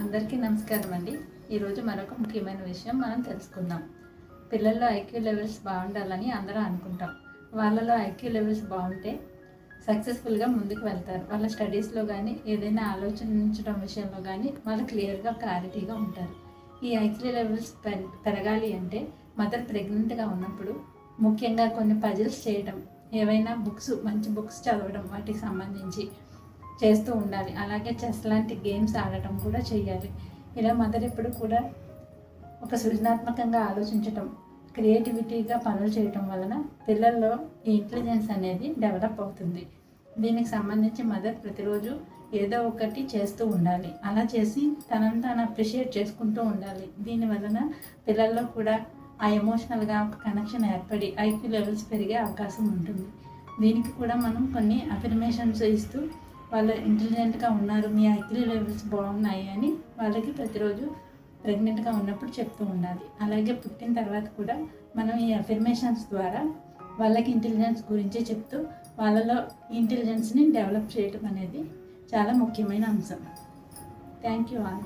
అందరికీ నమస్కారం అండి. ఈరోజు మరొక ముఖ్యమైన విషయం మనం తెలుసుకుందాం. పిల్లల్లో ఐక్యూ లెవెల్స్ బాగుండాలని అందరూ అనుకుంటాం. వాళ్ళలో ఐక్యూ లెవెల్స్ బాగుంటే సక్సెస్ఫుల్గా ముందుకు వెళ్తారు. వాళ్ళ స్టడీస్లో కానీ ఏదైనా ఆలోచించడం విషయంలో కానీ వాళ్ళు క్లియర్గా క్లారిటీగా ఉంటారు. ఈ ఐక్యూ లెవెల్స్ పెరగాలి అంటే మదర్ ప్రెగ్నెంట్గా ఉన్నప్పుడు ముఖ్యంగా కొన్ని పజిల్స్ చేయడం, ఏవైనా మంచి బుక్స్ చదవడం వాటికి సంబంధించి చేస్తూ ఉండాలి. అలాగే చెస్ లాంటి గేమ్స్ ఆడటం కూడా చేయాలి. ఇలా మదర్ ఎప్పుడు కూడా ఒక సృజనాత్మకంగా ఆలోచించటం, క్రియేటివిటీగా పనులు చేయటం వలన పిల్లల్లో ఈ ఇంటెలిజెన్స్ అనేది డెవలప్ అవుతుంది. దీనికి సంబంధించి మదర్ ప్రతిరోజు ఏదో ఒకటి చేస్తూ ఉండాలి. అలా చేసి తనను తాను అప్రిషియేట్ చేసుకుంటూ ఉండాలి. దీని వలన పిల్లల్లో కూడా ఆ ఎమోషనల్గా ఒక కనెక్షన్ ఏర్పడి ఐక్యూ లెవెల్స్ పెరిగే అవకాశం ఉంటుంది. దీనికి కూడా మనం కొన్ని అఫర్మేషన్స్ ఇస్తూ వాళ్ళు ఇంటెలిజెంట్గా ఉన్నారు, మీ ఐక్యూ లెవెల్స్ బాగున్నాయి అని వాళ్ళకి ప్రతిరోజు ప్రెగ్నెంట్గా ఉన్నప్పుడు చెప్తూ ఉండాలి. అలాగే పుట్టిన తర్వాత కూడా మనం ఈ అఫర్మేషన్స్ ద్వారా వాళ్ళకి ఇంటెలిజెన్స్ గురించి చెప్తూ వాళ్ళలో ఇంటెలిజెన్స్ని డెవలప్ చేయడం అనేది చాలా ముఖ్యమైన అంశం. Thank you all.